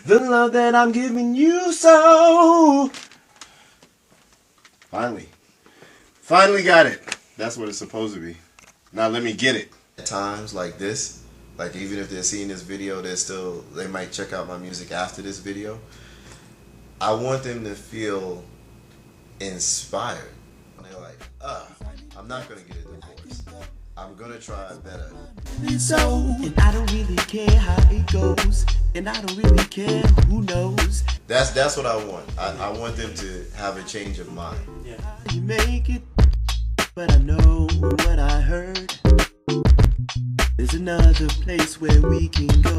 The love that I'm giving you, so finally got it. That's what it's supposed to be. Now let me get it. At times like this, like even if they're seeing this video, they might check out my music after this video. I want them to feel inspired. They're like, I'm not gonna get a divorce. I'm gonna try better. And I don't really care how it goes, and I don't really care who knows. That's what I want. I want them to have a change of mind. Yeah. You make it, but I know what I heard. There's another place where we can go.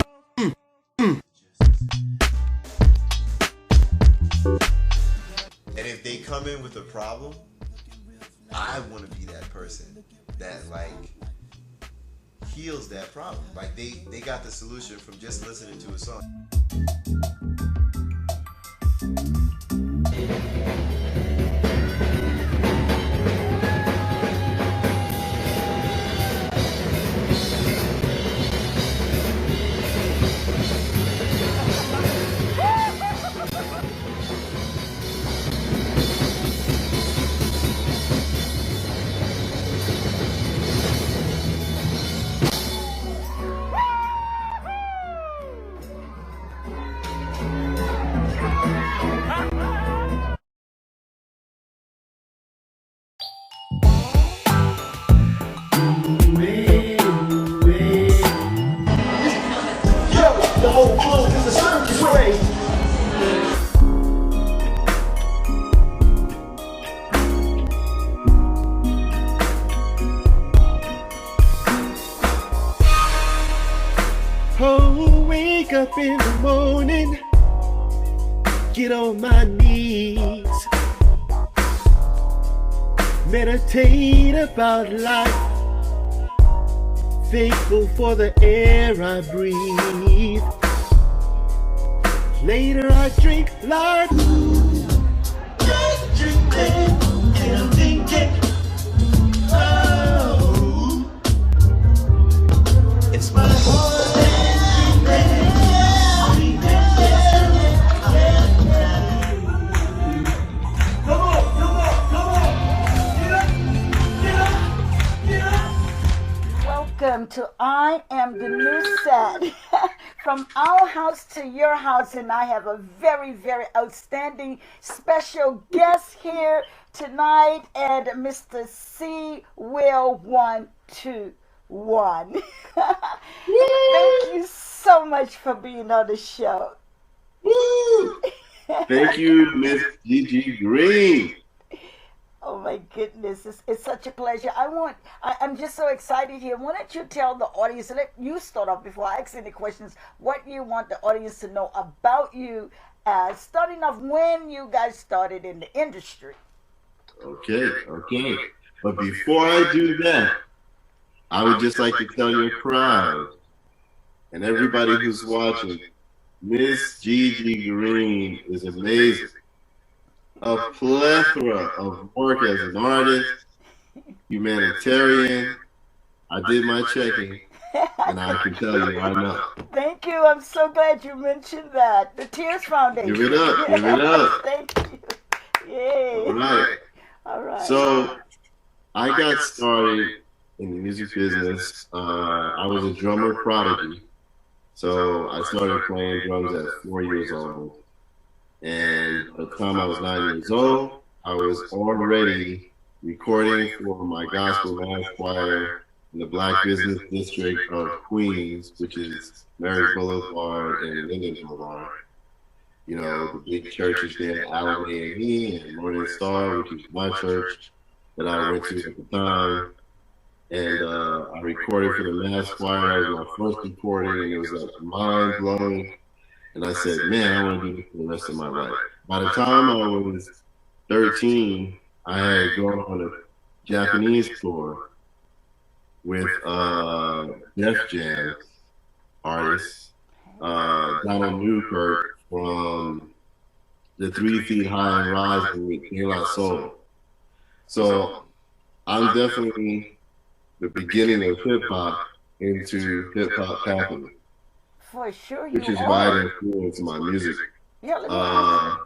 And if they come in with a problem, I want to be that person that like heals that problem. Like they got the solution from just listening to a song. Oh, wake up in the morning, get on my knees, meditate about life, thankful for the air I breathe. Later I drink life, drinking, and I'm thinking, oh, it's my heart. Welcome to I Am the New Set. From our house to your house, and I have a very, very outstanding special guest here tonight, and Mr. CEE-WILL121. Thank you so much for being on the show. Woo! Thank you, Miss Gigi Green. Oh my goodness, it's such a pleasure. I'm just so excited here. Why don't you tell the audience, let you start off before I ask any questions, what you want the audience to know about you, starting off when you guys started in the industry. Okay. But before I do that, I would just like to tell your crowd and everybody who's watching, Miss Gigi Green is amazing. A plethora of work as an artist, humanitarian. I did my checking, and I can tell you I know. Thank you. I'm so glad you mentioned that. The Tears Foundation. Give it up. Give it up. Thank you. Yay. All right. So I got started in the music business. I was a drummer prodigy. So I started playing drums at 4 years old. And by the time I was 9 years old, I was already recording for my gospel mass choir in the Black Business District of Queens, which is Mary Boulevard and Linden Boulevard. You know, the big churches there, Alameda and Morning Star, which is my church that I went to at the time. And I recorded for the mass choir. That was my first recording, and it was like mind-blowing. And I said, man, I want to do this for the rest of my life. By the time I was 13, I had gone on a Japanese tour with Def Jam artists, Donald Newkirk from the 3 Feet High and Rising with De La Soul. So I'm definitely the beginning of hip hop into hip hop happening, For sure which you is why it are. influenced my music. Yeah, let me ask. Uh,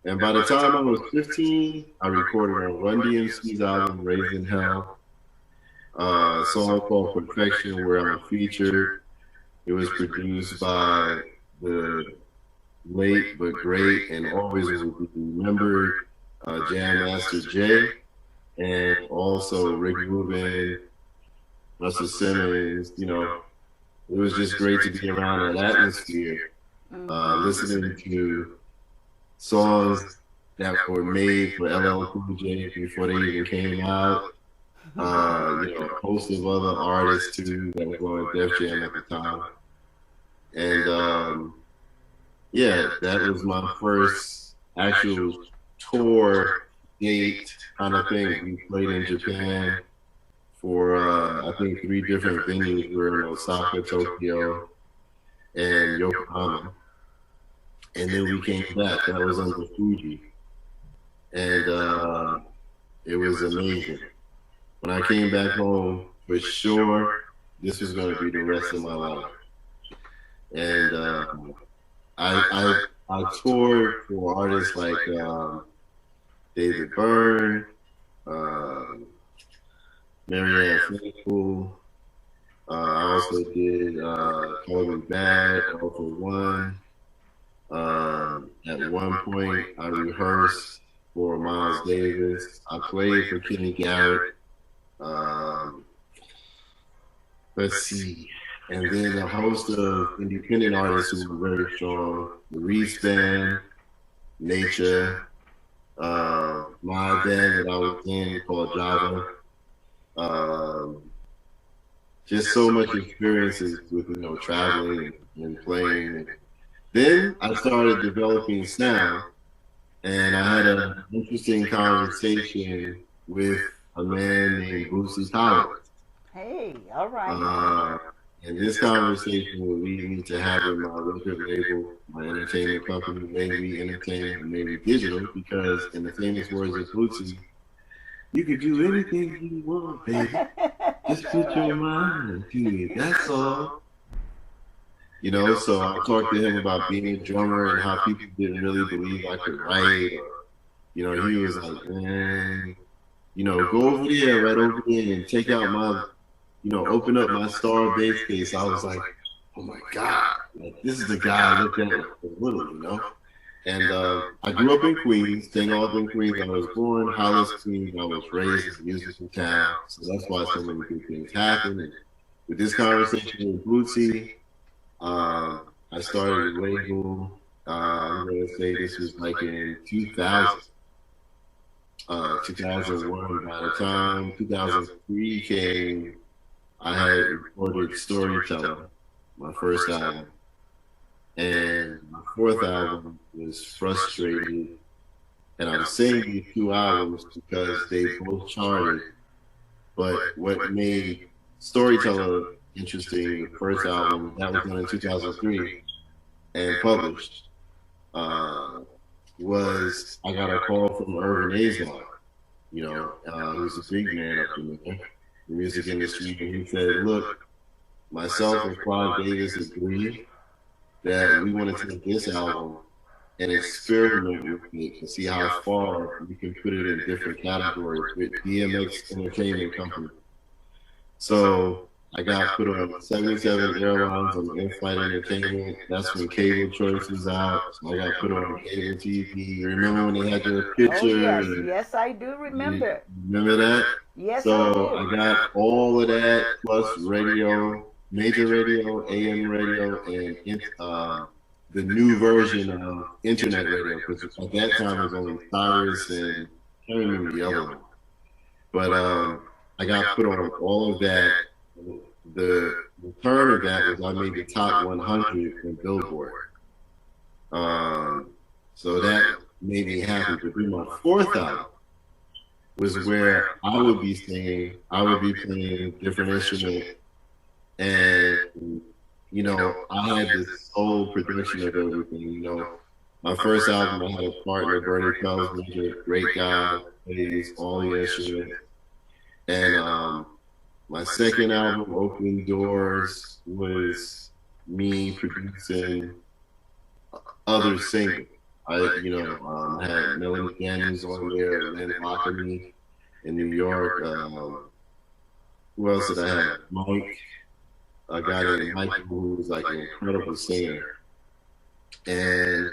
and by the time I was 15, I recorded on Run DMC's album Raised in Hell, a song called Perfection, where I'm featured. It was produced by the late but great and always will be remembered Jam Master Jay, and also Rick Rubin, Russell Simmons. You know, it was just great to be around that atmosphere, listening to songs that were made for LL Cool J before they even came out. You know, a host of other artists too that were on Def Jam at the time. And yeah, that was my first actual tour date kind of thing. We played in Japan for I think 3 different venues. We were in Osaka, Tokyo, and Yokohama. And then we came back. That was under Fuji, and it was amazing. When I came back home, for sure, this was going to be the rest of my life. And I toured for artists like David Byrne, Marianne Faithfull. I also did Call Me Bad, All for One. At one point, I rehearsed for Miles Davis. I played for Kenny Garrett. Let's see. And then a host of independent artists who were very strong. The Reese Band, Nature, my band that I was in called Java. Just so much experiences with, you know, traveling and playing. Then I started developing sound, and I had an interesting conversation with a man named Boosie Collins. Hey, all right. And this conversation will lead me to having my record label, my entertainment company, Maybe Entertainment and Maybe Digital, because in the famous words of Bootsy, you could do anything you want, baby. Just put your mind to it. That's all. You know, so I talked to him about being a drummer and how people didn't really believe I could write. Or, you know, he was like, man, you know, go over there, right over there, and take out my, you know, open up my star bass case. I was like, oh my God, like, this is the guy I looked at for little, you know? And I grew up in Queens, St. Albans, Queens. I was born, Hollis, Queens. I was raised in a musical town. So that's why so many good things happen. And with this conversation with Bootsy, I started a label. I'm going to say this was like in 2000, 2001. By the time 2003 came, I had recorded Storyteller, my first album. And my fourth album was Frustrated. And I'm saying these 2 albums because they both charted. But what made Storyteller interesting, the first album, that was done in 2003 and published, was I got a call from Irvin Azar, you know, who's a big man up in the music industry. And he said, look, myself and Clive Davis agreed that we want to take this album and experiment with it and see how far we can put it in different categories with DMX Entertainment Company. So I got put on 77 Airlines on In-Flight Entertainment. That's when Cable Choice was out. So I got put on cable TV. Remember when they had your picture? Oh, yes, yes, I do remember. Remember that? Yes, so I do. I got all of that plus radio, major radio, AM radio, and the new version of internet radio, because at that time it was only Cyrus and I can't remember the other one. But I got put on all of that. The return of that was I made the top 100 in Billboard. So that made me happy. But then my fourth album was where I would be singing, I would be playing different instruments, and you know, I had this whole production of everything. You know, my first album, I had a partner, Bernie Pelsman, a great guy, plays all the instruments, and My second album, Opening Doors, was me producing other singers. I had Melanie Daniels on there, Lynn Lockamy in New York. Who else did I have? Mike, a guy named Michael, who was like an incredible singer. And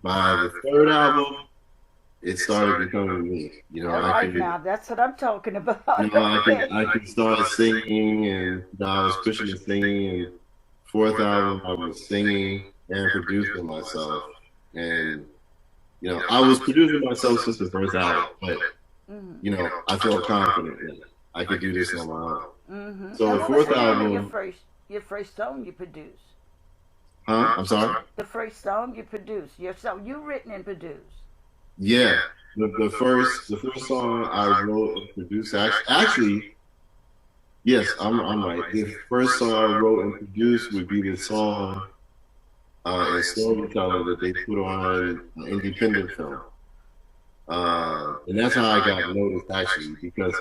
by the third album, it started becoming me. All right, now that's what I'm talking about. I could start singing, and I was pushing the singing. And fourth album, I was singing and producing myself. And I was producing myself since the first album, but I felt confident that I could do this on my own. Mm-hmm. So And the what was fourth the name of album, your first song you produced? huh? I'm sorry. The first song you produced, your song you written and produced. Yeah, the first song I wrote and produced actually yes, I'm right. The first song I wrote and produced would be the song and storyteller that they put on an independent film. And that's how I got noticed actually, because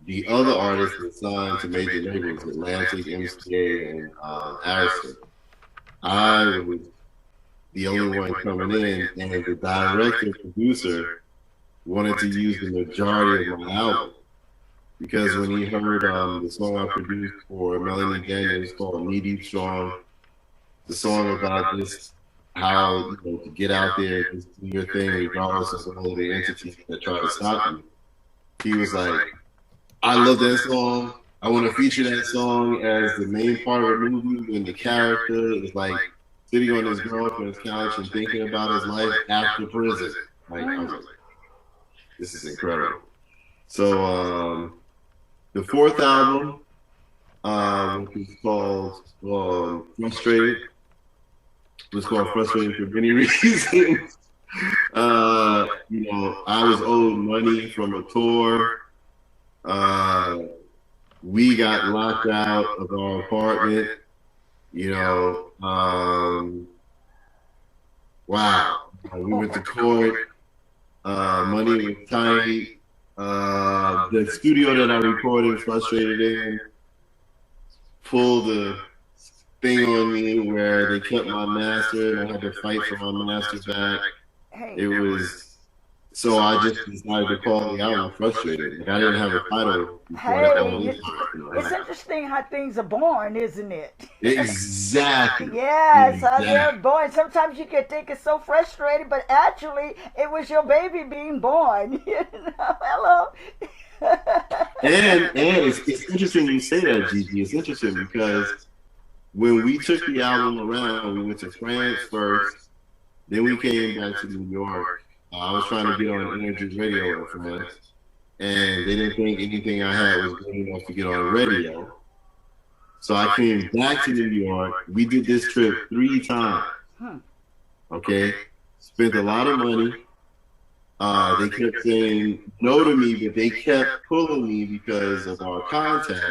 the other artists that signed to major labels, Atlantic, MCA, and Arista, I was the only one coming in, and the director and producer wanted to use the majority of my album because when he heard the song I produced for Melanie Daniels called Knee Deep Strong, the song about this how to get out there and just do your thing regardless of all the entities that try to stop you. He was like, I love that song. I want to feature that song as the main part of the movie when the character is like sitting on his girlfriend's couch and thinking about his life after prison. Like, I was like, this is incredible. So the fourth album, which is called Frustrated, was called Frustrated for many reasons. I was owed money from a tour. We got locked out of our apartment. Wow. We went to court. Money was tight. The studio that I recorded Frustrated in pulled the thing on me where they kept my master and I had to fight for my master back. Hey, It was so I just decided to call the album Frustrated. Like, I didn't have a title before that album. it's interesting how things are born, isn't it? Exactly. Yes, how they're Exactly. born. Sometimes you can think it's so frustrated, but actually, it was your baby being born. Hello. And it's interesting you say that, Gigi. It's interesting because when we took the album around, we went to France first, then we came back to New York. I was trying to get on Energy Radio in France, and they didn't think anything I had was good enough to get on radio. So I came back to New York. We did this trip 3 times. Okay, spent a lot of money. They kept saying no to me, but they kept pulling me because of our contact.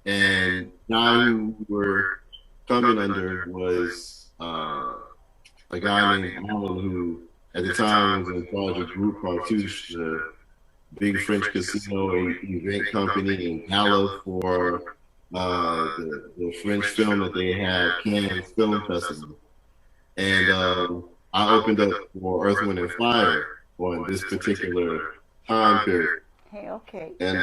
And the guy who we were coming under was a guy named Alan, who at the time was in charge of Group Cartouche, the big French casino event company in Gala for the French film that they had, Cannes Film Festival. And I opened up for Earth, Wind, and Fire on this particular time period. Hey, okay. And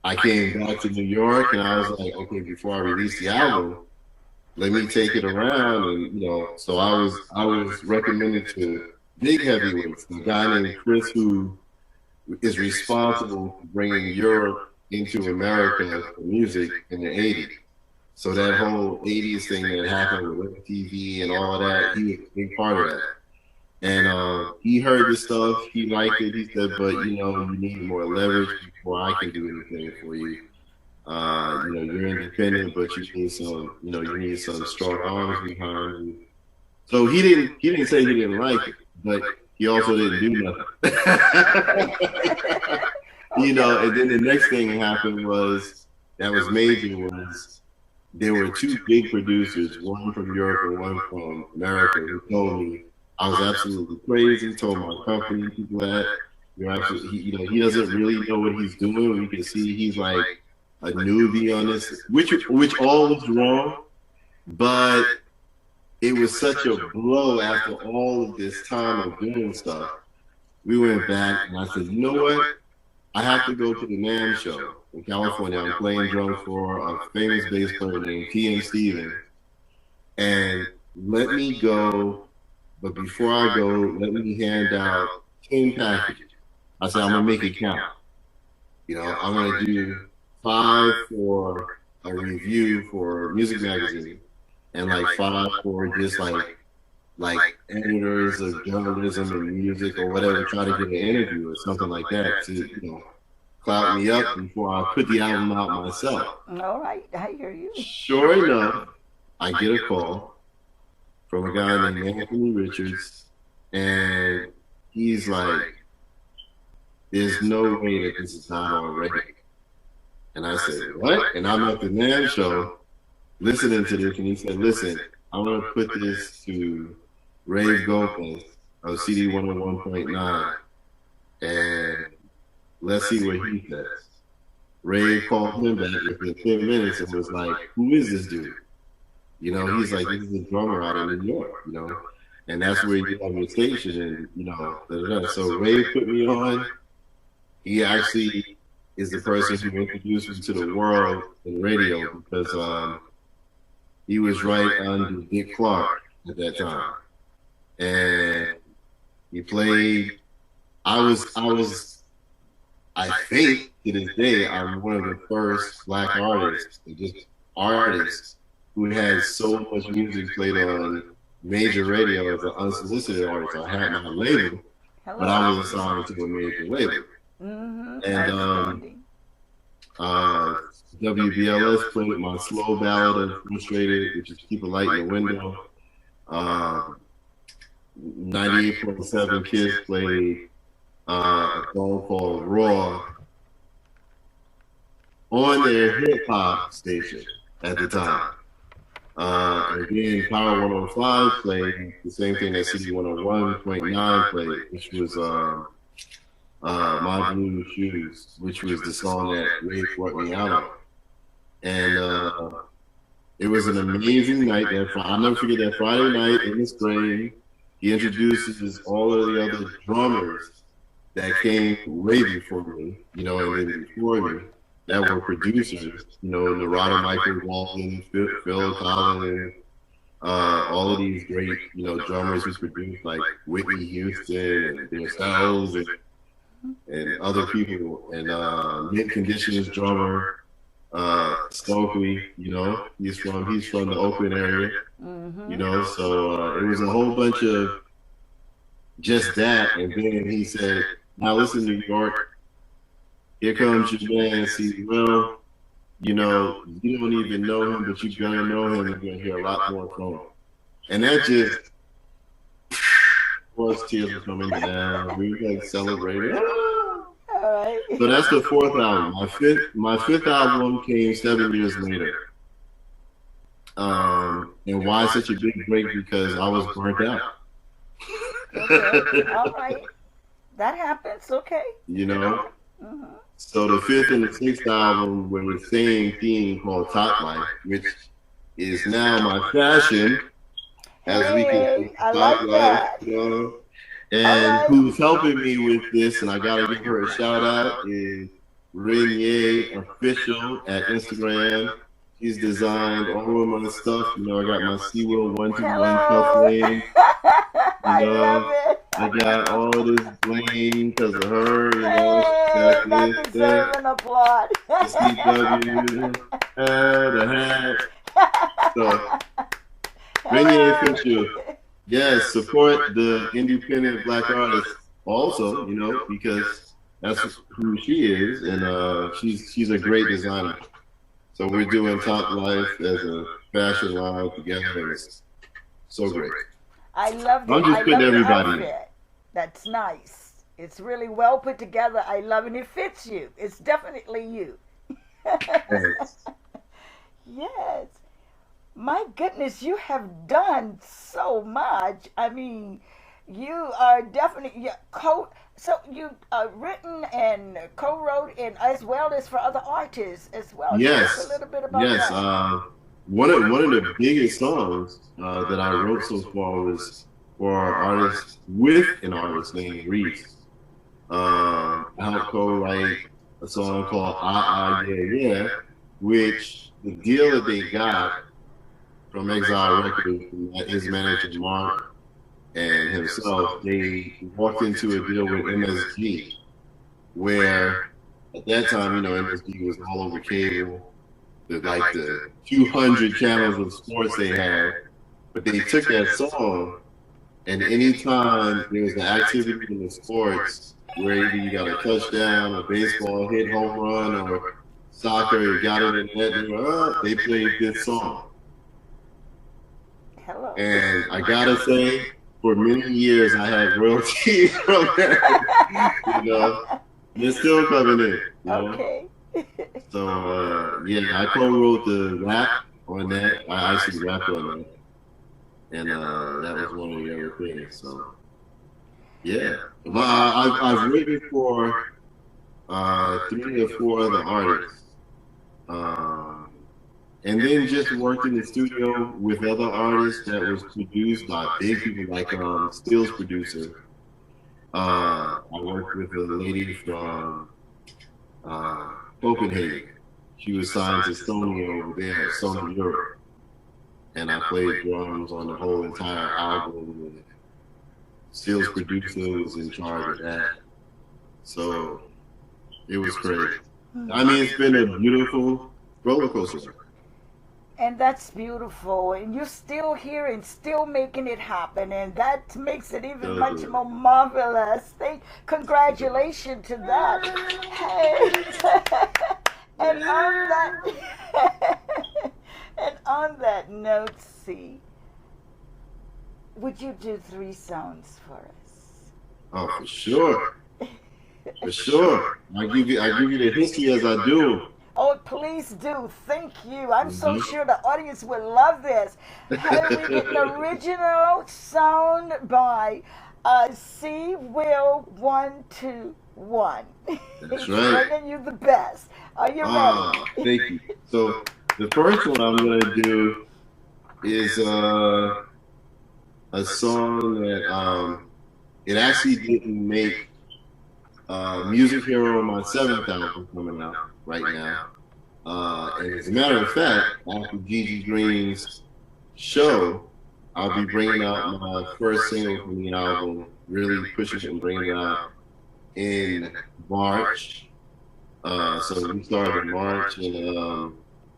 I came back to New York, and I was like, okay, before I release the album, let me take it around, and so I was recommended to big heavyweights, a guy named Chris, who is responsible for bringing Europe into America for music in the '80s. So that whole '80s thing that happened with TV and all of that, he was a big part of that. And he heard the stuff, he liked it. He said, "But you need more leverage before I can do anything for you. You're independent, but you need some strong arms behind you." So he didn't say he didn't like it, but he also didn't do nothing. And then the next thing that happened that was major was there were two big producers, one from Europe and one from America, who told me I was absolutely crazy, told my company people that, You're absolutely, he doesn't really know what he's doing. We can see he's like a newbie on this, which all was wrong, but it was such a blow after all of this time of doing stuff. We went back and I said, you know what? I have to go to the NAMM show in California. I'm playing drums for a famous bass player named T.M. Stevens. And let me go, but before I go, let me hand out 10 packages. I said, I'm going to make it count. I'm going to do 5 for a review for Music Magazine and like 5 for just like editors of journalism and music or whatever, try to get an interview or something like that to, clout me up before I put the album out myself. All right, I hear you. Sure enough, I get a call from a guy named Anthony Richards, and he's like, there's no way that this is not already. And I said, what? And I'm at the NAMM show listening to this, and he said, listen, I want to put this to Ray Gomez of CD 101.9, and let's see what he says. Ray called him back within 10 minutes and was like, who is this dude? He's like, this is a drummer out of New York, and that's where you have your station, and, So Ray put me on. He actually is the person who introduced me to the world in radio because he was right under Dick Clark at that time. And he played, I think to this day, I'm one of the first black artists, who had so much music played on major radio as an unsolicited artist. I had my label, but I was assigned to a major label. And WBLS played my slow ballad of Frustrated, which is Keep a Light in the Window. 98.7 Kids played a song called Raw on their hip hop station at the time. And then Power 105 played the same thing that CD 101.9 played, which was My Blue Shoes, which was the song that Ray brought me out on. And it was an amazing night. I'll never forget that Friday night in the spring. He introduces all of the other drummers that came way before me, and then before me, that were producers, Narada Michael Walton, Phil Collins, all of these great, drummers who produced like Whitney Houston and themselves and other people, and Mint Conditioners drummer, Stokely, he's from the Oakland area, so it was a whole bunch of just that, and then he said, now listen, New York, here comes your man, CEE-WILL. You don't even know him, but you're gonna know him, and you're gonna hear a lot more from him. And that just, of course, tears were coming down. We were like celebrating. All right. So that's the 4th album. My fifth album came 7 years later. And why such a big break? Because I was burnt out. Okay. All right. That happens. Okay. So the 5th and the 6th album were the same theme called Top Life, which is now my fashion, as we can Top Life, And who's helping me with this, and I gotta give her a shout out, is Renier Official at Instagram. She's designed all of my stuff. I got my CEE-WILL121 cufflink. I love it. I got all this bling because of her. That deserves an applaud. CW, the hat. So, Renier Official. Yes, support the independent black artists also, because that's who she is, and she's a great designer. So we're doing Top Life as a fashion line together. It's so great. I love it. I'm just putting everybody in. That's nice. It's really well put together. I love it. It fits you. It's definitely you. Yes. My goodness, you have done so much. I mean, You are definitely So you written and co-wrote, and as well as for other artists as well. Tell us a Yes, little bit about yes. that. One of the biggest songs that I wrote so far was for our artist with an artist named Reese. I helped co-write a song called "Ah Ah Yeah Yeah," which the deal that they got from Exile Records, from his manager Mark and himself, they walked into a deal with MSG, where at that time, MSG was all over cable, like the 200 channels of sports they had. But they took that song, and anytime there was an activity in the sports where either you got a touchdown, a baseball hit, home run, or soccer, you got it in net, they played this song. Hello. And I gotta say, for many years, I had royalties from that. They're still coming in. Okay. So yeah, I co-wrote the rap on that. I actually rapped on that, and that was one of the other things. So yeah, but I've written for 3 or 4 other artists, and then just worked in the studio with other artists that was produced by big people like Steel's producer. I worked with a lady from Copenhagen. She was signed to Sony over there at Sony Europe, and I played drums on the whole entire album. Steel's producer was in charge of that, so it was crazy. I mean, it's been a beautiful roller coaster. And that's beautiful, and you're still here and still making it happen, and that makes it even much more marvelous. Congratulations to that. Hey, and on that note, C, would you do 3 songs for us? Oh, for sure, for sure. I give you the history as I do. Oh, please do. Thank you. I'm so sure the audience will love this. How do we get an original sound by CEE-WILL121? That's He's right. bringing you the best. Are you ready? Thank you. So the first one I'm going to do is a song that it actually didn't make Music Hero, my 7th album coming out right now. And as a matter of fact, after Gigi Green's show, I'll be bringing out my first single from the album, really pushing it and bringing it out in March. So we started in March, and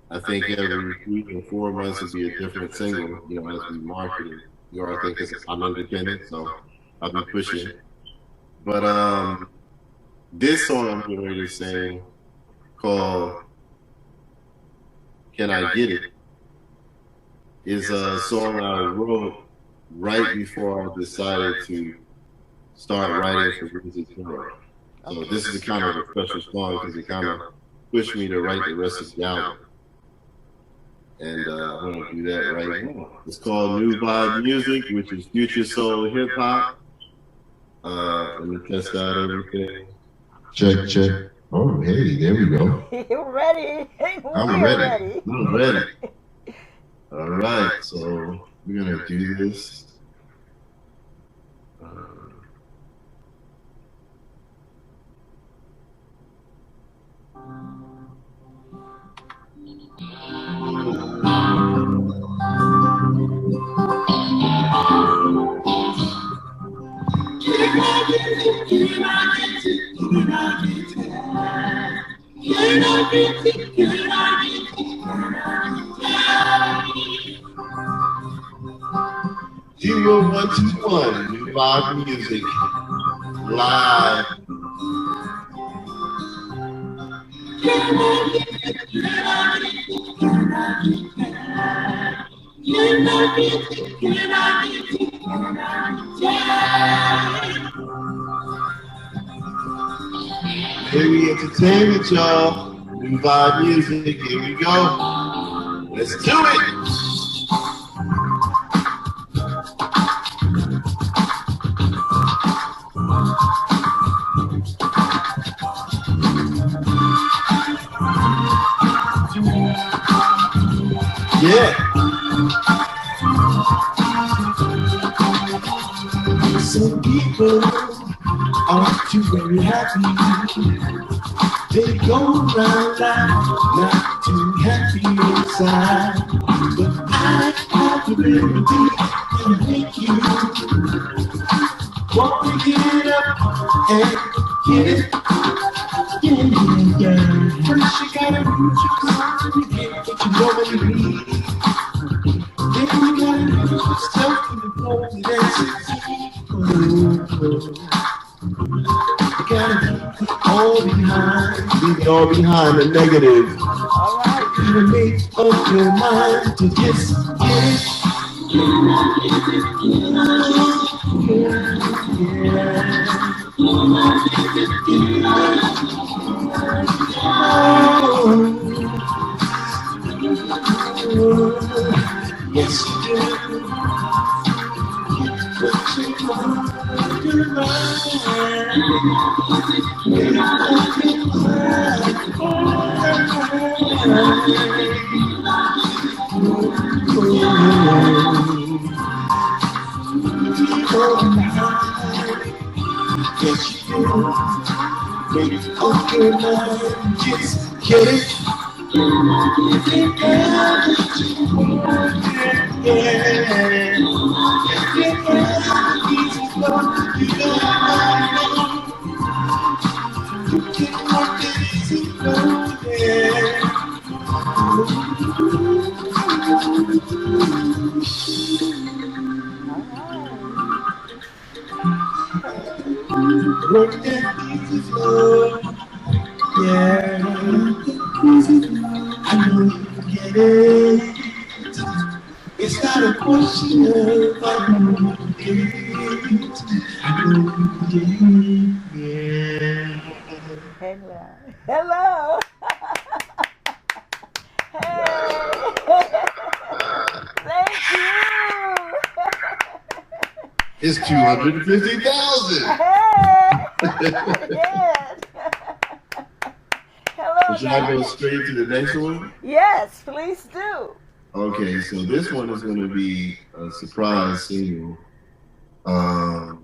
I think every 3 or 4 months will be a different single, as we market it. I think I'm independent, so I'll be pushing it. But this song I'm getting ready to sing, called "Can I Get It," is a song I wrote right before I decided to start writing for Music Hero. So this is a kind of a special song because it kind of pushed me to write the rest of the album. And I'm going to do that right now. It's called New Vibe Music, which is future soul hip hop. Let me test out everything. Check. Oh, hey, there we go. You're ready. I'm ready. I'm ready. All right, so we're going to do this. CEE-WILL121, New Vibe Music, live. Heavy entertainment, y'all. New Vibe Music, here we go. Let's do it. Yeah. Some people aren't too very happy. They go around life not too happy inside. But I have the ability to make you want to get up and get it. Yeah, yeah, yeah. First you gotta lose yourself to get what you normally need. Then you gotta lose yourself to the point that's you gotta leave it all behind. Leave it all behind the negative. All right. You make up your mind to just get it. Yes, you do. Put your mind. Yes, you do. Make up your mind. Just get it. Work that easy flow. Yeah. I know you can get it. It's not a question of I know you can get it. I know you can get it. Yeah. Hello. Hello. Hey. Thank you. It's 250,000. Hey. Yes. Hello. Should I go straight to the next one? Yes, please do. Okay, so this one is going to be a surprise single. And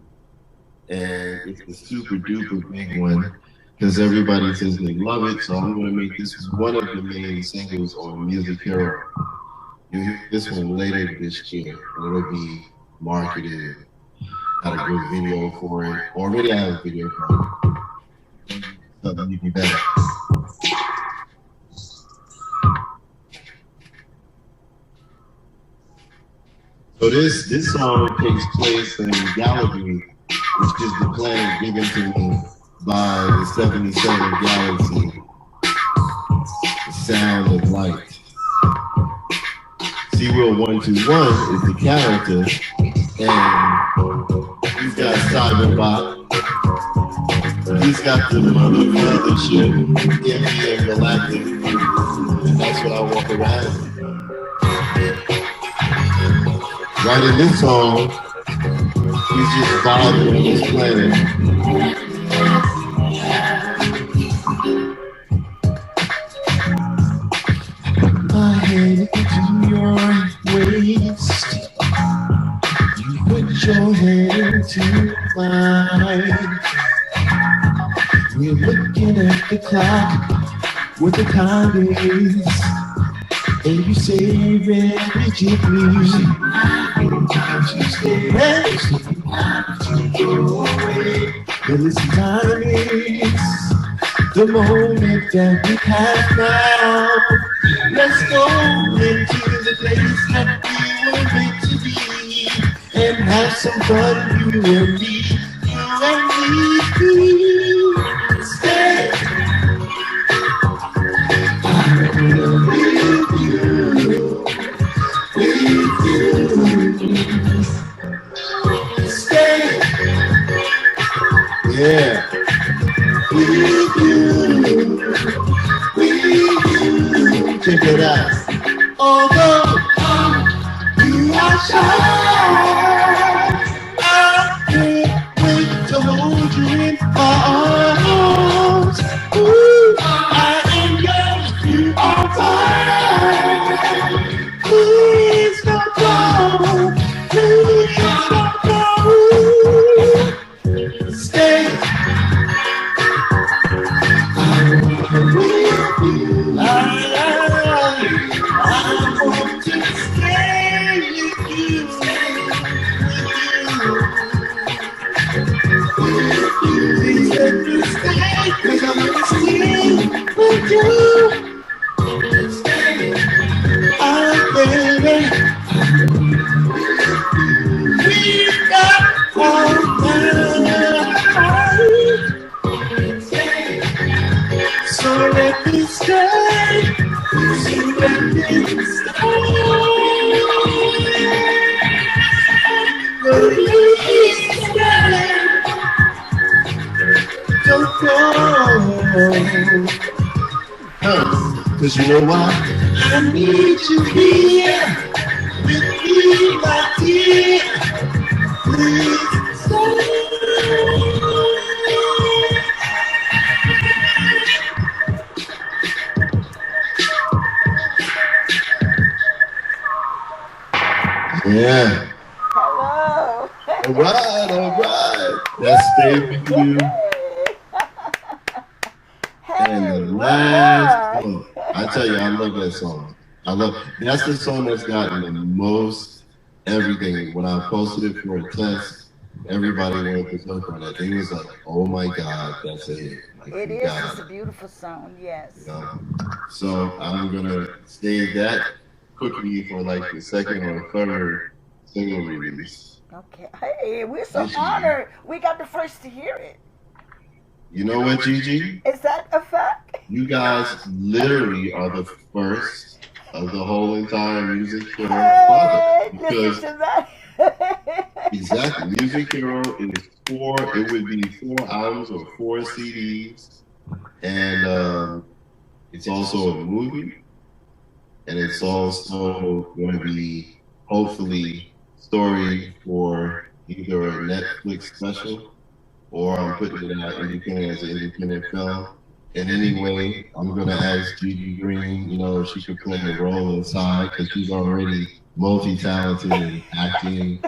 it's a super duper big one because everybody says they love it. So I'm going to make this one of the main singles on Music Hero. You'll hear this one later this year, and it'll be marketed. Got a good video for it. Already I have a video for it. So that'll be better. So this song takes place in the Galaxy, which is the planet given to me by the 77 Galaxy. The sound of light. CEE-WILL121 is the character, and he's got Cyberbot. He's got the mothership, NBA Galactic, and that's what I walk around with. Writing this song, he's just vibing this planet. My head into your waist. You put your head into mine. We're looking at the clock, what the time is. And you say very gently, time to stay ready to go away. But this time is the moment that we have now. Let's go into the place that we were meant to be and have some fun, you and me, you and me. Stay. Yeah. Check it out. Although you are shy, I can't wait to hold you in my arms. Ooh, I am yours, you are mine. Ooh, let me stay, 'cause I wanna stay with you. Oh, baby, we've got all night. So let me stay. So let me stay. Please stay. Don't go. Cause you know why? I need you here with me, my dear. Please stay. Yeah. Hello. All right. That's Stay With You. And the last song. I tell you, I love that song. That's the song that's gotten the most everything. When I posted it for a test, everybody went to talk on that. They was like, oh my God, that's a hit. Like, It is. It's a beautiful song, yes. You know? So I'm gonna save that quickly for like the second or third single release. Okay. Hey, we're so honored. We got the first to hear it. You know what, Gigi? Is that a fact? You guys literally are the first of the whole entire Music Hero Hey, product. Because listen to that. exactly, Music Hero is it would be 4 albums or 4 CDs. And it's also a movie. And it's also going to be, hopefully, story for either a Netflix special or I'm putting it out independent as an independent film. And anyway, I'm going to ask Gigi Green, you know, if she could play a role inside, because she's already multi-talented in acting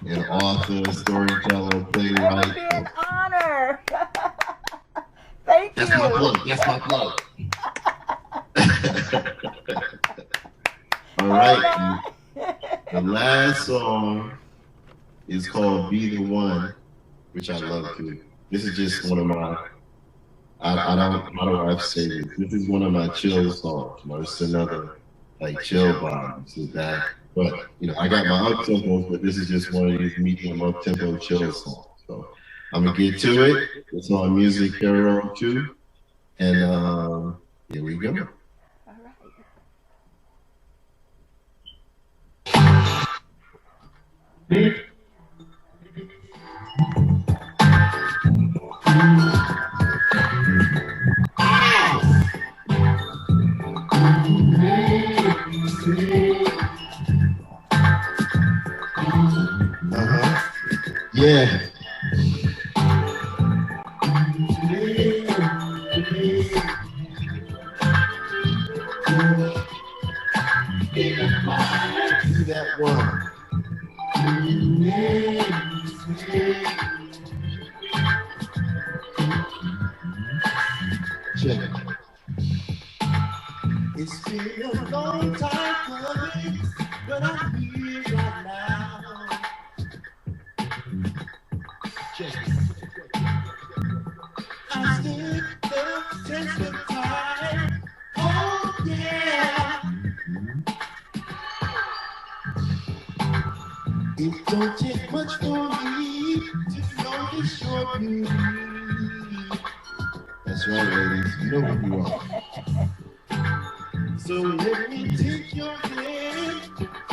and author, storyteller, playwright. It would be an honor. Thank That's you. my plug. That's my plug. All right. The last song is called Be the One, which I love too. This is just one of my, I don't, how do I say this? This is one of my chill songs. You know, it's another like chill vibe. Sit back. But, you know, I got my up tempos, but this is just one of these medium up tempo chill songs. So I'm going to get to it. It's on Music Hero 2. And here we go. Yeah. That one. Check it. It's been a long time coming, but I'm here right now. Check it. I stood the test of time. Oh yeah. It don't take much for me to notice your beauty. That's right, ladies. You know who you are. So let me take your hand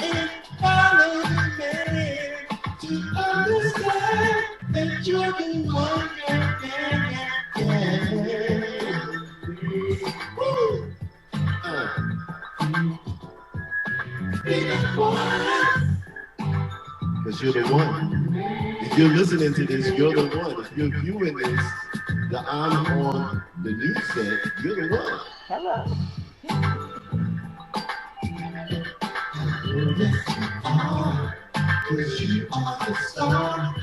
and follow the man to understand that you're the one. Because you're the one. If you're listening to this, you're the one. If you're viewing this, I'm on the news set, you're the one. Hello. Cause you are the star.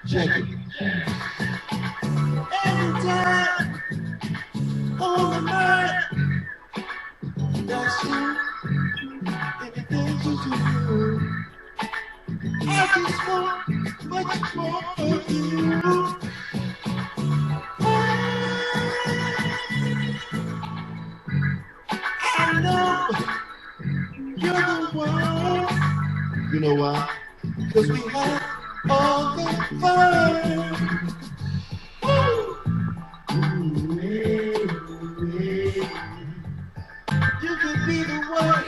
Check it. Every time on the night, You're the one. You know why? Because we have all the fun. Woo! Ooh, yeah. You could be the one.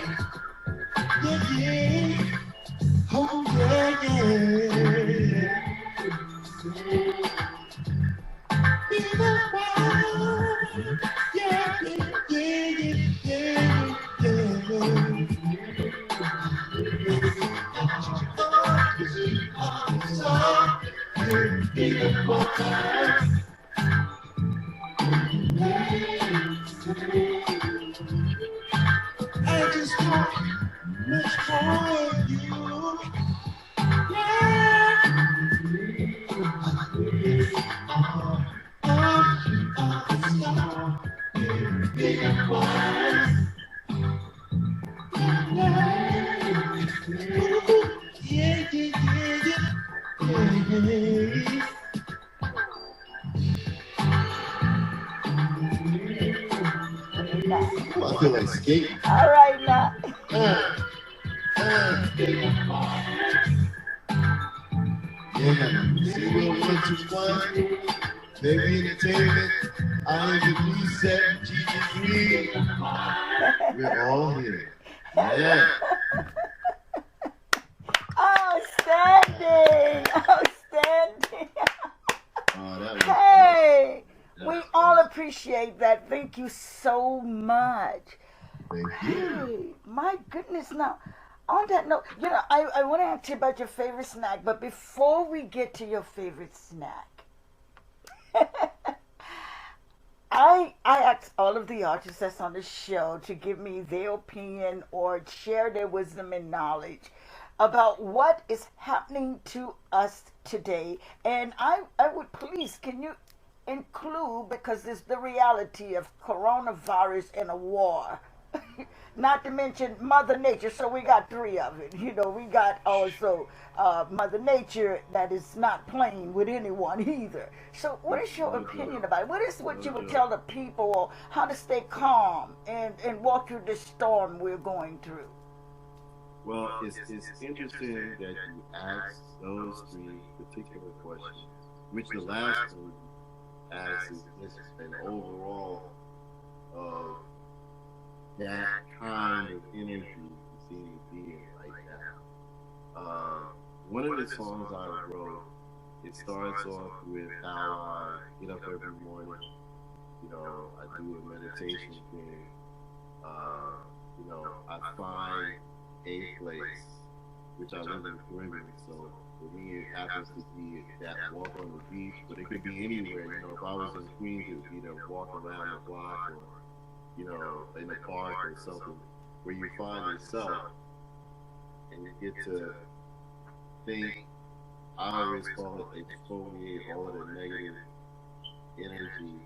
Yeah, yeah. Oh, yeah, yeah. Be the one. Yeah, yeah, yeah, yeah, I just want much more of you. Yeah, yeah, yeah. I feel like skating. All right now. Yeah, CEE-WILL121, baby entertainment. I am the reset, GG3. We're all here. Yeah. Outstanding. Outstanding. Oh, that was Hey, that we was all awesome. appreciate that. Thank you so much. Thank you. Hey, my goodness. Now, on that note, I want to ask you about your favorite snack, but before we get to your favorite snack, I asked all of the artists that's on the show to give me their opinion or share their wisdom and knowledge about what is happening to us today. And I would please, can you include, because it's the reality of coronavirus and a war. Not to mention Mother Nature, so we got three of it. We got also Mother Nature that is not playing with anyone either. So, what is your opinion about it? What is what you would tell the people how to stay calm and walk through this storm we're going through? Well, it's interesting that you asked those three particular questions, which the last one asked is just an overall of that kind of energy you seem to be in right now. One of the songs I wrote, it starts off with how I get up every morning. I do a meditation thing. I find a place, which I live in the Caribbean, so for me it happens to be that walk on the beach, but it could be anywhere. If I was in Queens, it would be to walk around the block or in the park or something, where you find yourself and you get to think. I always call it exfoliate all of the negative energy,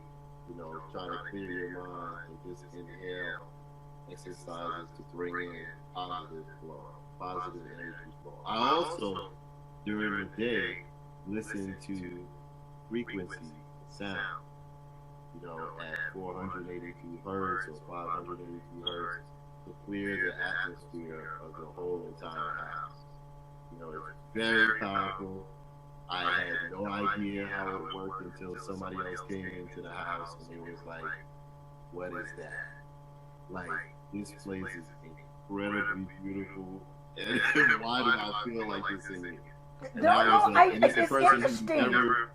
try to clear your mind and just inhale exercises to bring in positive flow, positive energy flow. I also, during the day, listen to frequency sound, at 482 hertz or 582 hertz to clear the atmosphere of the whole entire house. It's very powerful. I had no idea how it worked until somebody else came into the house and it was like, what is that? Like, this place is incredibly beautiful. And why do I feel like this in here? And it's the person who never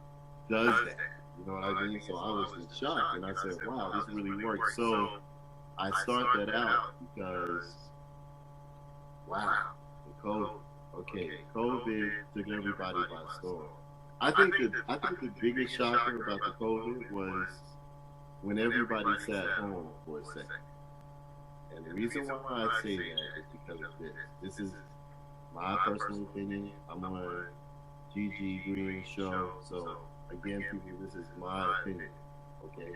does that. You know what I mean? So I was in shock and I said, wow, this really works. So I start that out because, wow, the COVID. Okay, COVID took everybody by storm. I think the biggest shocker about the COVID was when everybody sat home for a second. And the reason why I say that is because of this. This is my personal opinion. I'm on a GG Green show, so again, people, this is my opinion. Okay.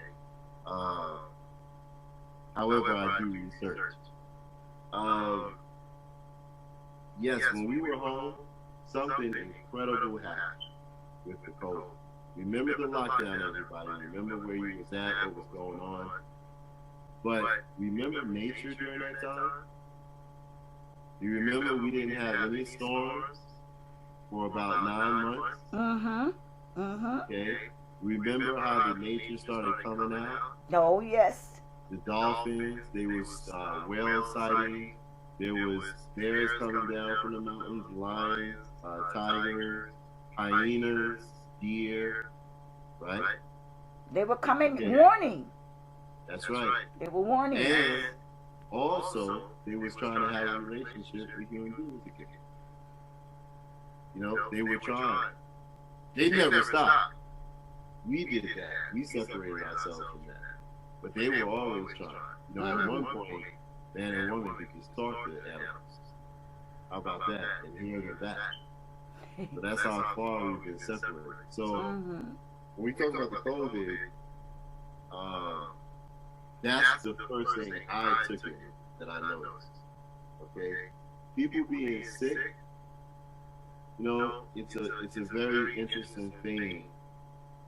However, I do research. Yes, when we were home, something incredible happened with the COVID. Remember the lockdown, everybody. Remember where you was at, what was going on. But remember nature during that time? You remember we didn't have any storms for about 9 months? Okay. Remember how the nature started coming out? Oh, yes. The dolphins, there was whale sightings, there was bears coming down from the mountains, lions, tigers, hyenas, deer, right? They were coming warning. That's right. They were warning. And also, they was trying to have a relationship with human beings again. You know, they were trying. They never stopped. We did that. We separated ourselves from that. But they were always trying. You know, at one point, man and woman could just talk to the animals. How about that? And hear them back. So that's how far we've been separated. So when we talk about the COVID, that's the first thing I took in that I noticed. Okay, people being sick. You know, it's a very interesting thing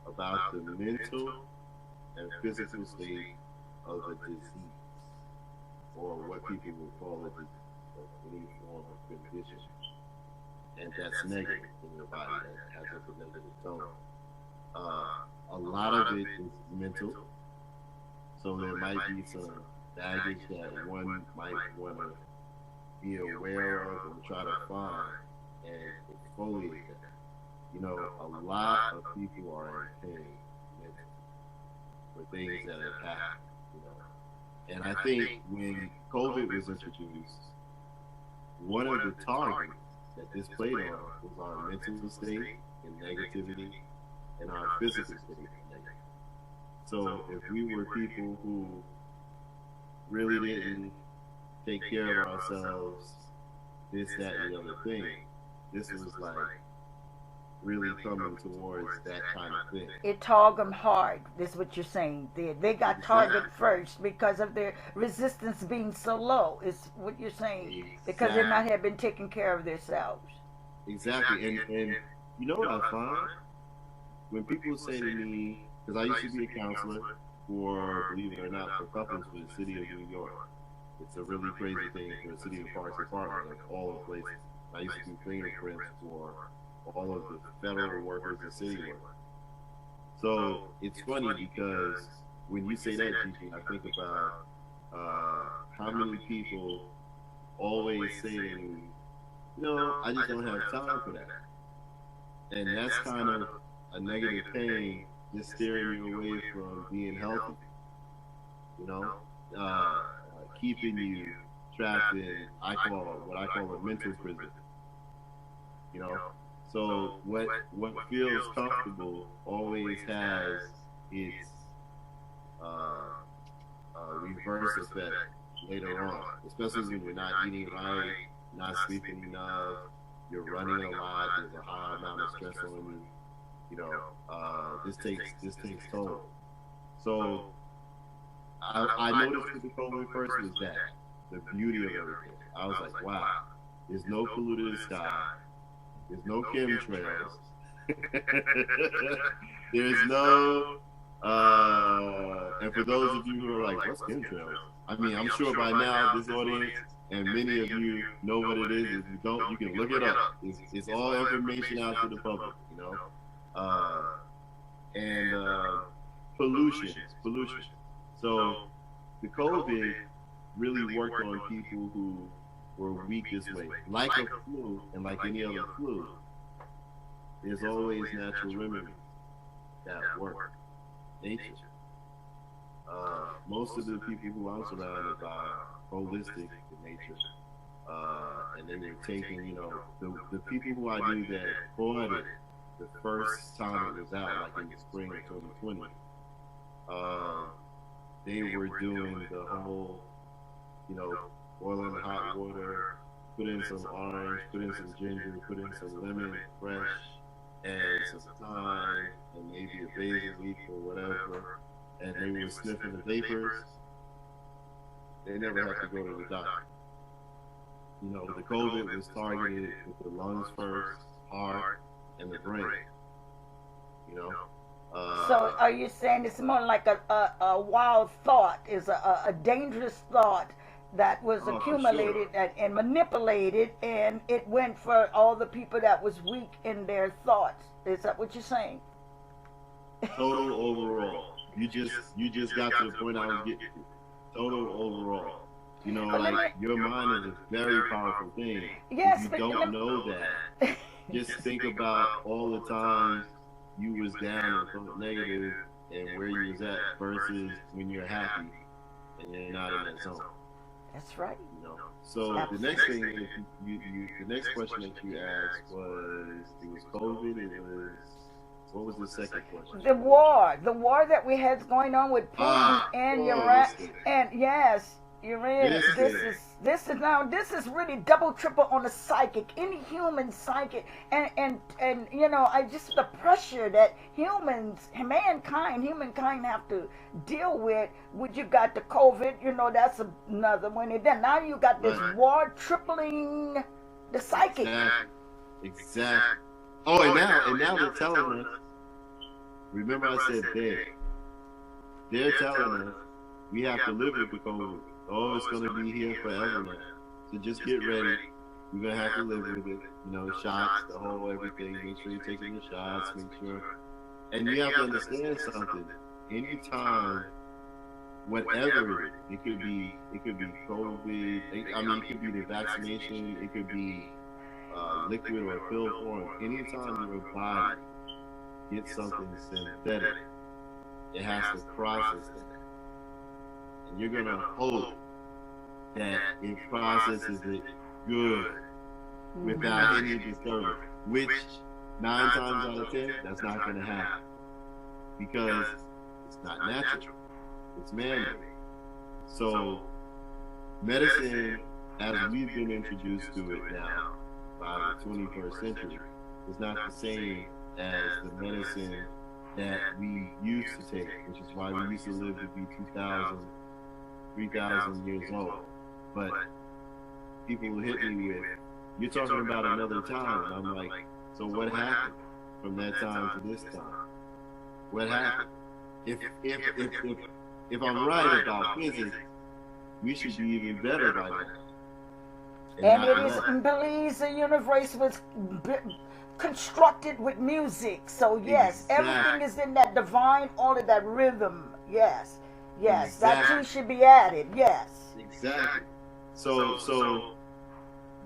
about the mental and physical state of a disease, or what people would call it, any form of condition, and that's negative in your body, that has a negative tone. A lot of it is mental, so there might be some baggage that one might want to be aware of and try to find and exfoliate that. You know, a lot of people are in pain mentally for things that have happened, you know. And I think when COVID was introduced, one of the targets that this played on was our mental state and negativity and our physical state and negativity. So if we were people who really didn't take care of ourselves, this, that, and the other thing, this was like really coming towards that kind of thing. It targeted them hard, is what you're saying. They got targeted first because of their resistance being so low, is what you're saying. Exactly. Because they might have been taking care of themselves. Exactly. And you know what I find? When people say to me, because I used to be a counselor for, believe it or not, for couples for the city of New York. It's a really crazy thing for the city of Parks Department, like all the places. I used to do fingerprints for all of the federal workers and city workers. So it's funny because when you say that, Gigi, I think about how many people always say to me, you know, I just don't have time for that. And that's kind of a negative thing, just steering you away from being healthy. You know, keeping you trapped in what I call a mental prison. You know, so what feels comfortable always has its reverse effect later on, especially when you're not eating right, not sleeping enough, you're running a lot, there's a high amount of stress on you. You know, this takes toll. So I noticed with the COVID first was that the beauty of everything. I was like, wow, there's no polluted sky, there's no chemtrails, there's no and for those of you who are like, what's chemtrails? I mean, I'm sure by now this audience and many of you know what it is. If you don't, you can look it up. It's all information out to the public, you know. And pollution. So the COVID really worked on people who were weak this way. Like a flu and like any other flu, there's always natural remedies that work. Nature. Most of the people who I'm surrounded by are holistic in nature. And they were taking, you know, the people who I knew that bought it the first time it was out, like in the spring of 2020, they were doing the whole, you know, boil in hot water, put in some orange, put in some ginger, put in some lemon fresh, and some thyme, and maybe a basil leaf or whatever, and they were sniffing the vapors. They never have to go to the doctor. You know, the COVID was targeted with the lungs first, heart, and the brain. You know, So are you saying it's more like a wild thought, is a dangerous thought that was Oh, for sure. accumulated and manipulated, and it went for all the people that was weak in their thoughts? Is that what you're saying? Total overall. You just got to the point I was getting to. Total overall. Oh, let Like me, your mind is a very powerful thing. If yes, you but don't know that, just think about all the times you was down and felt negative and where you was at versus when you're happy and you're not in that zone. that's right. So the next thing is the next question that you asked was it was COVID. It was what was the second question? The war that we had going on with Putin and Iran, Listen, and yes, Iran. listen. This is really double triple on the psychic, any human psychic, and I just the pressure that humankind have to deal with. When you got the COVID, that's another one, and then now you got this Right. war tripling the psychic. Exactly. Exactly. Oh, and now they're telling us. Remember, I said they. They're telling us we have to live with the COVID. Oh, it's going to be here forever now. So just get ready. We're going to have to live with it. Shots, the whole everything. Make sure you're taking your shots. Make sure. And you have to understand something. Anytime, whatever it could be COVID. I mean, it could be the vaccination. It could be liquid or pill form. Anytime your body gets something synthetic, it has to process it. And you're gonna hope that it processes it good without any disturbance. Which 9 times out of 10, that's not gonna happen because it's not natural. It's man-made. So medicine, as we've been introduced to it now by the 21st century, is not the same as the medicine that we used to take, which is why we used to live to be 2,000, 3,000 years old. But people will hit me with, you're talking about another time. And I'm like, so what happened from that time to this time? What happened? If I'm right about physics, we should be even better by now. And it is believes the universe was constructed with music. So yes, everything is in that divine order, that rhythm. Yes, that too should be added. Yes, exactly. So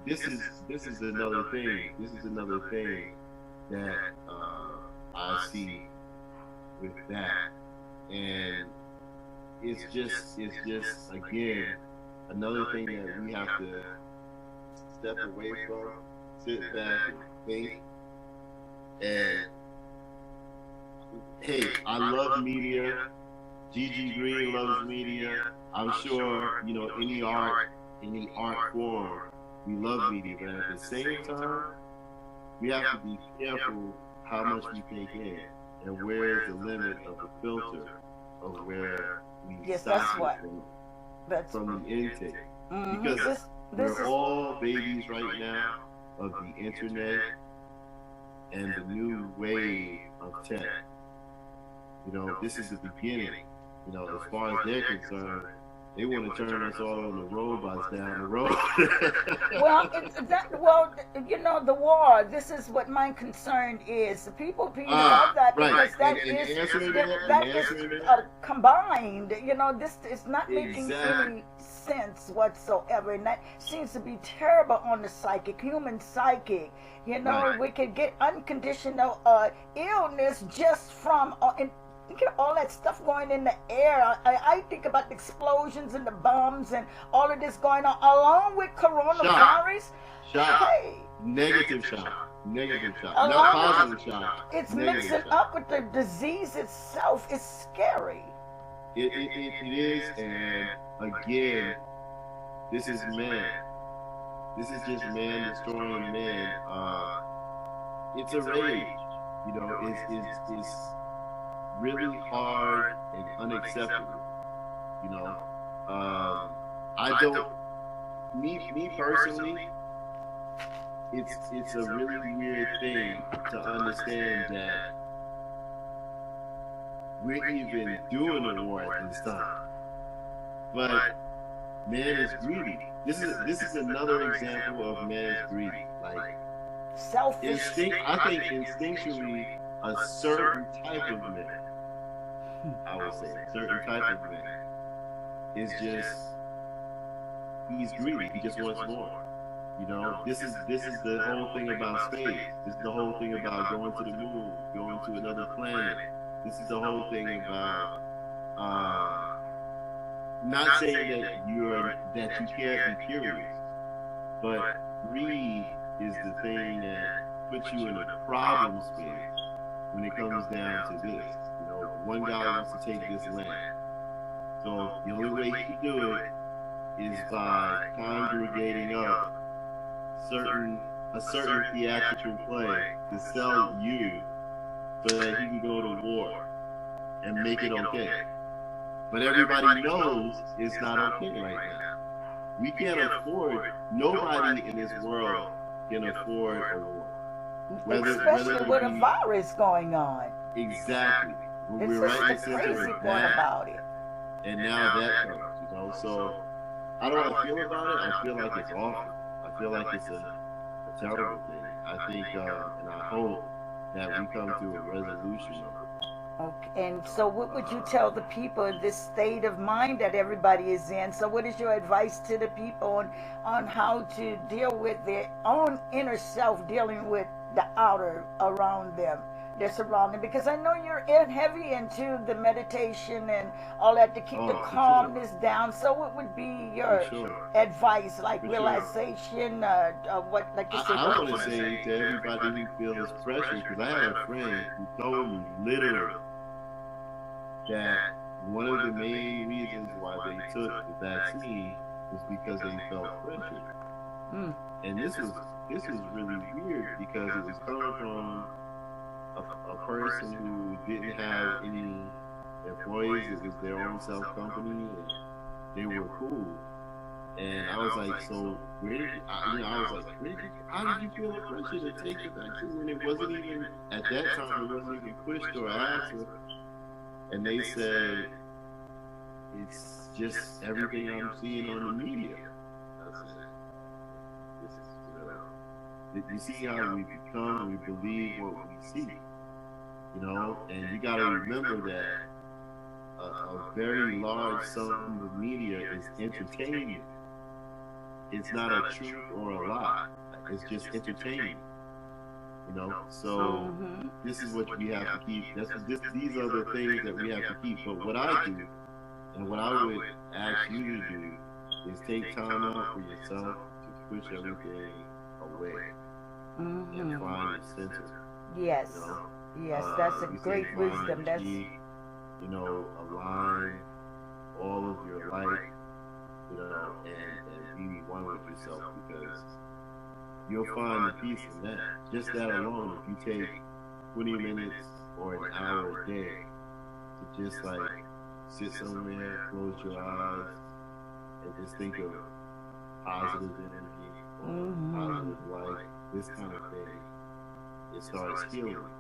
this is another thing. This is another thing that I see with that, and it's just again another thing that we have to step away from, sit back and think. And hey, I love media. Gigi Green loves media. I'm sure any art form, we love media, but at the same time, we have to be careful how much we take in and where is the limit of the filter of where we stop from the intake. Because we're all babies right now of the internet and the new wave of tech. This is the beginning. As far as they're concerned, they want to turn us all into robots down the road. The war. This is what my concern is. The people of that, right. Because that is combined. This is not making any sense whatsoever, and that seems to be terrible on the human psychic. We could get unconditional illness just from. All that stuff going in the air. I think about the explosions and the bombs and all of this going on, along with coronavirus. Shock. Hey. Negative shock. Not positive shock. It's mixing up with the disease itself. It's scary. It is, and again, this is man. This is just man destroying man. It's a rage. It's really hard and unacceptable. I don't. Me personally, it's a really weird thing to understand that we're even doing a war at this time. But man is greedy. This is another example of man's greedy. Like selfish. I think instinctually, a certain type of man, I would say, a certain type of man is just, he's greedy. He just wants more. You know, this is the whole thing about space. This is the whole thing about going to the moon, going to another planet. This is the whole thing about not saying that you can't be curious, but greed is the thing that puts you in a problem space when it comes down to this. You know, one guy wants to take this land. So the only way he can do it is by congregating up a certain theatrical play to sell you so that he can go to war and make it okay. But everybody knows it's not okay right now. We can't afford, nobody in this world can afford a war. Especially with a virus going on. Exactly. This is the crazy part about it. And now that comes, you know. So I don't know how I feel about it. I feel like it's awful. I feel like it's a terrible thing. I think, and I hope that we come to a resolution of it. Okay, and so what would you tell the people in this state of mind that everybody is in? So what is your advice to the people on how to deal with their own inner self, dealing with the outer around them, their surrounding? Because I know you're heavy into the meditation and all that to keep the calmness down. So what would be your advice, like realization, what, like you said? I want to say to everybody who feels pressure, because I had a friend who told me literally that one of the main reasons why they took the vaccine was because they felt pressure. And this was really weird because it was coming from a person who didn't have any employees. It was their own self company, and they were cool. And I was like, so where did how did you feel the pressure to take the vaccine? And it wasn't even, at that time, it wasn't even pushed or asked. And they said, it's just everything I'm seeing on the media. I said, you see how we become, we believe what we see. You know, and you got to remember that a very large sum of media is entertainment. It's not a truth or a lie. It's just entertainment. You know, so this is what we have to keep. These are the things that we have to keep. But what I do, and what I would ask you to do, is take time out for yourself to push everything away and find a center. Yes, you know? Yes, that's a great wisdom. That's, you know, align all of your life, you know, and be one with yourself, because you'll find the peace in that. Just that alone, if you take 20 minutes or an hour a day to just like sit somewhere, close your eyes, and just think of positive energy or positive light, this kind of thing, it starts healing.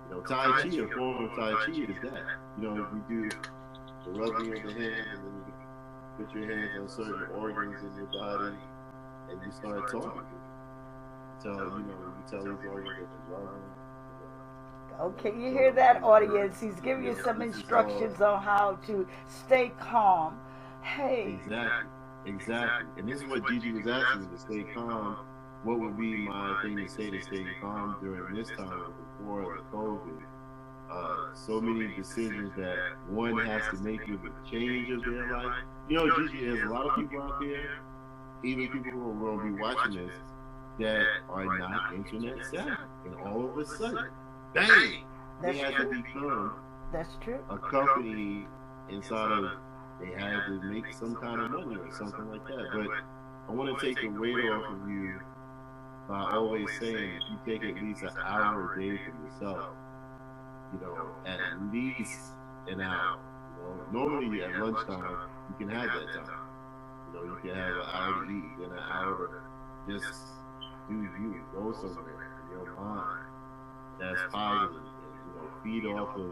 You know, Tai Chi, a form of Tai Chi is that. You know, if you do the rubbing of the hands, and then you put your hands on certain organs in your body, and you start talking. You tell these organs that you love them. Okay, you hear that, audience? He's giving you some instructions on how to stay calm. Hey. Exactly. And this is what Gigi was asking me, to stay calm. What would be my thing to say to stay calm during this time before the COVID? So many decisions that one has to make with the change of their life. You know, Gigi, there's a lot of people out there, even people who are going to be watching this, that are not internet savvy. And all of a sudden, bang! They had to become a company inside of, they had to make some kind of money or something like that. But I want to take the weight off of you by always saying, if you take at least an hour a day for yourself, you know, at least an hour. You know, normally at lunchtime, you can have that time. You know, you can have an hour to eat, then an hour to just do you, go somewhere in your mind that's positive, and, you know, feed off of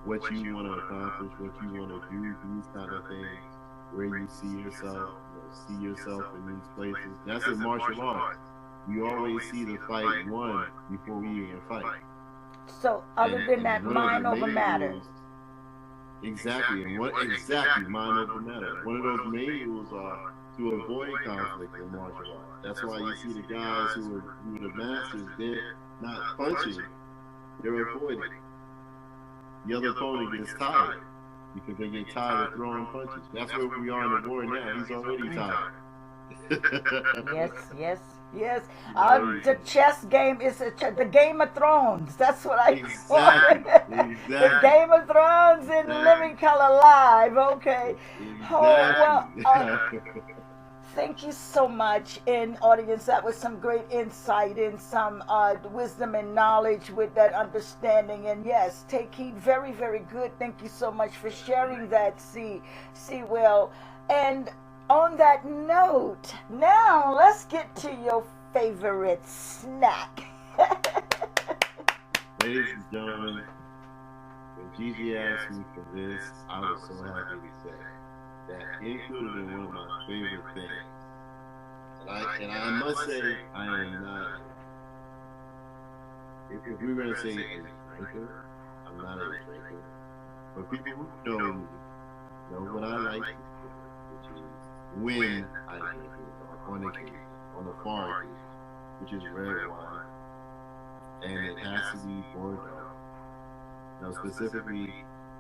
what you want to accomplish, what you want to do, these kind of things, where you see yourself, see yourself in these places. That's in martial arts. We always see the fight won before we even fight. So other than that, mind over matter. Rules, exactly, and what exactly mind over matter. One of those main rules are to avoid conflict in martial arts. That's why you see the guys who are the masters, they're not punching, they're avoiding. The other opponent gets tired because they get tired of throwing punches. That's where we are in the war now. He's already tired. Yes. The chess game is the Game of Thrones. That's what I exactly. The Game of Thrones in Living Color Live. Okay. Exactly. Oh, well, thank you so much, and audience. That was some great insight and some wisdom and knowledge with that understanding. And yes, take heed. Very, very good. Thank you so much for sharing that, CEE-WILL. And on that note, now let's get to your favorite snack. Ladies and gentlemen, when Gigi asked me for this, I was so happy to say that included in one of my favorite things. And I must say, I am not, if we were going to say a drinker, I'm not a drinker. But people who know me know what I like, which is when I drink it, on occasion, on a foreign occasion, which is red wine. And it has to be Bordeaux. Now, specifically,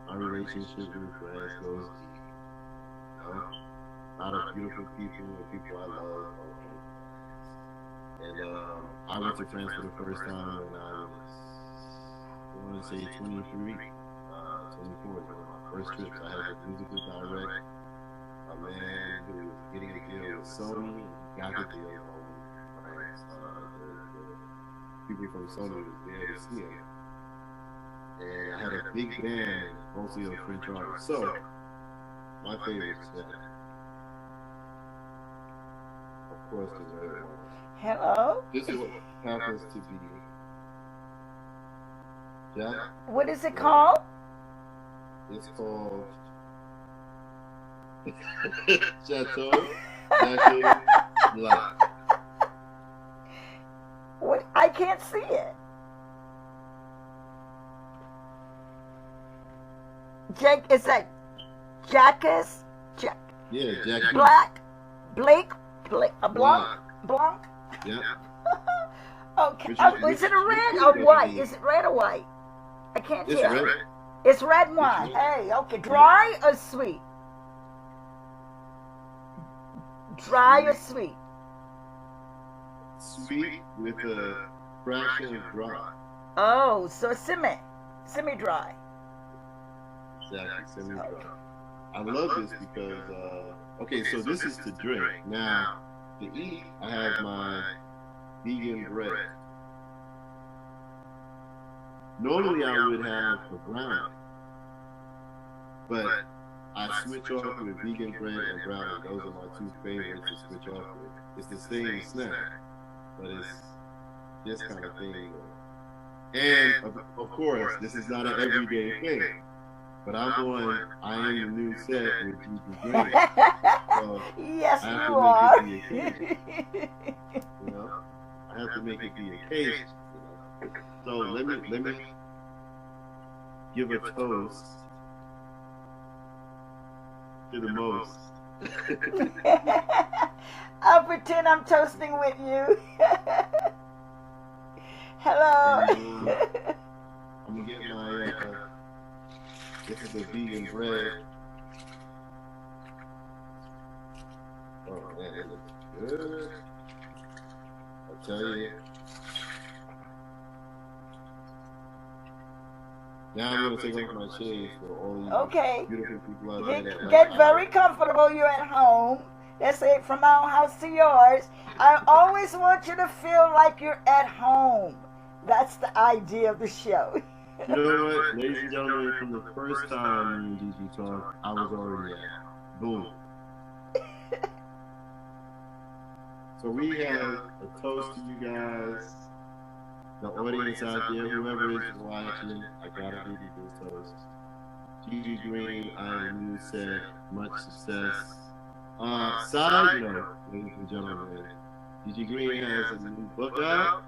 my relationship with France goes deep. A lot of beautiful people and people I love. And I went to France for the first time when I was, I want to say 23, 24 was one of my first trips. I had a musical direct. A man who was getting a deal with Sony, got the deal with France. The people from Sony was there to see him. And I had a big band, mostly of French artists. So, my favorite snack, of course, the red wine. Hello? This is what happens to be Jack. What is it called? It's called Chateau Jacques Black. What? I can't see it. Jake, is that Jacques? Yeah, Jack. Black? Blake? Blanc? Blanc? Yeah. Okay. Is it a red or white? Is it red or white? I can't It's tell. red. It's red wine. Hey, okay. Dry or sweet? Dry or sweet? Sweet with a fraction of dry. Oh, so semi-dry. Exactly, semi-dry. I love this because, okay, so this is to drink. Now, to eat, I have my vegan bread. Normally, I would have a brownie, but I switch off with vegan bread and brownie. Those are my two favorites to switch off with. It's the same snack, but it's this kind of thing. And, of course, this is not an everyday thing. But I'm going, I am the new set with Gigi Green. So yes, I have you to are. make it the occasion. You know? I have to make it the occasion. You know? So let me give a toast to the most. I'll pretend I'm toasting with you. Hello. And, I'm gonna get my this is the vegan bread. Oh man, it looks good. I tell you. Now I'm gonna take off my shades for all these beautiful people out there. Get very comfortable. You're at home. That's it, from our house to yours. I always want you to feel like you're at home. That's the idea of the show. You know what, ladies and gentlemen, from the first time me and Gigi talked, I was already at boom. So we have a toast to you guys, the audience out there, whoever is watching. I gotta give you this toast. Gigi Green, I am new set, much success. Side note, ladies and gentlemen, Gigi Green has a new book out,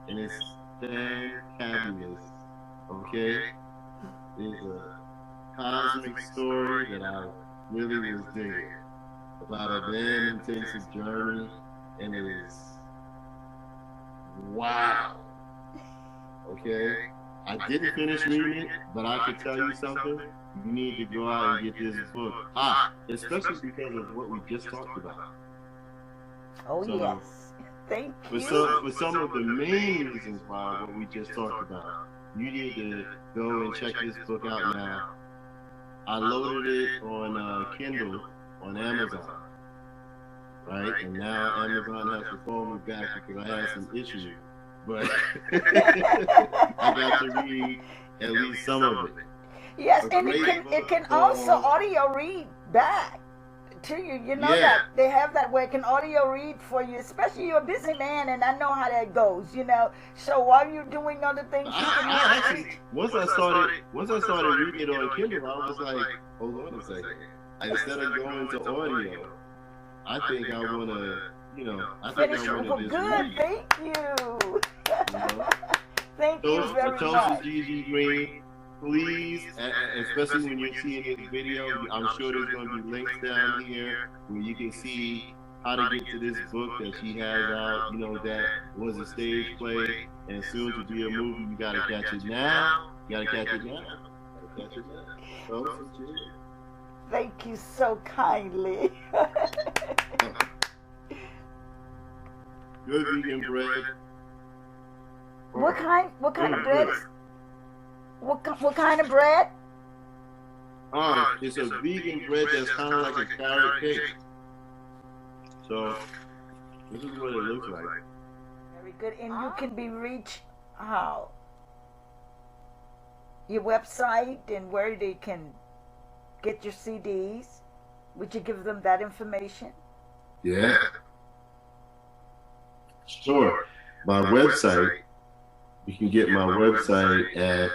and it's fantabulous. Okay? It's a cosmic story that I really was digging about a damn intensive journey, and it is wow. Okay? I didn't finish reading it, but I can tell you something. You need to go out and get this book. Especially because of what we just talked about. Oh, so, yes. Thank you. For some of the main reasons why what we just talked about, you need to go and check this book out now. I loaded it on Kindle on Amazon, right? And now Amazon has to phone me back because I had some issues. But I got to read at least some of it. Yes, and it can also audio read back to you. You know that they have that where it can audio read for you, especially you're a busy man, and I know how that goes. You know, so while you're doing other things, you can actually once I started reading it on Kindle, I was like, hold on a second. Instead of going to audio, I think I want to, I think I want to just read. Thank you. Thank you very much. Gigi Green, please, especially when you're seeing this video, I'm sure there's going to be links down here where you can see how to get to this book that she has out, that was a stage play and soon to be a movie. You got to catch it now. Thank you so kindly. Good vegan bread. What kind of bread? What kind of bread? It's a vegan bread that's kind of like a carrot cake. So this is what it looks like. Very good, and you can be reached how? Your website and where they can get your CDs. Would you give them that information? Yeah. Sure. My website. You can get my website at,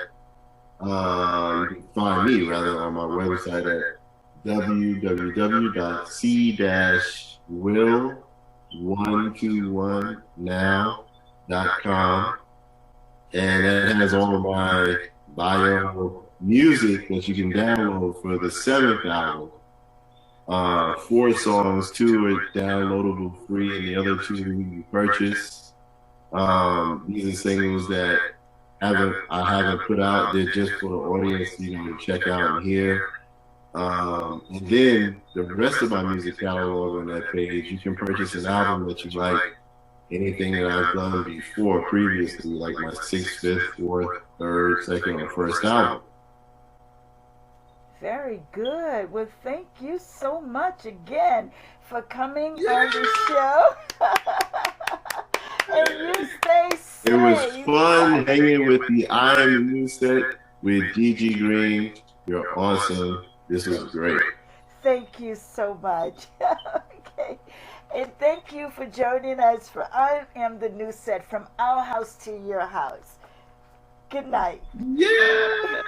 you can find me rather on my website at www.CEE-WILL121now.com. And that has all of my bio music that you can download for the 7th album. 4 songs, 2 are downloadable free, and the other 2 you can purchase. These are singles that I haven't put out there just for the audience to check out and hear. And then the rest of my music catalog on that page, you can purchase an album that you like, anything that I've done before, previously, like my 6th, 5th, 4th, 3rd, 2nd, or 1st album. Very good. Well, thank you so much again for coming on the show. And you stay safe. It was fun hanging with the I Am New set with Gigi Green. You're awesome. This was great. Thank you so much. Okay. And thank you for joining us for I Am the New set, from our house to your house. Good night. Yeah.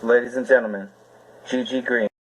Ladies and gentlemen, Gigi Green.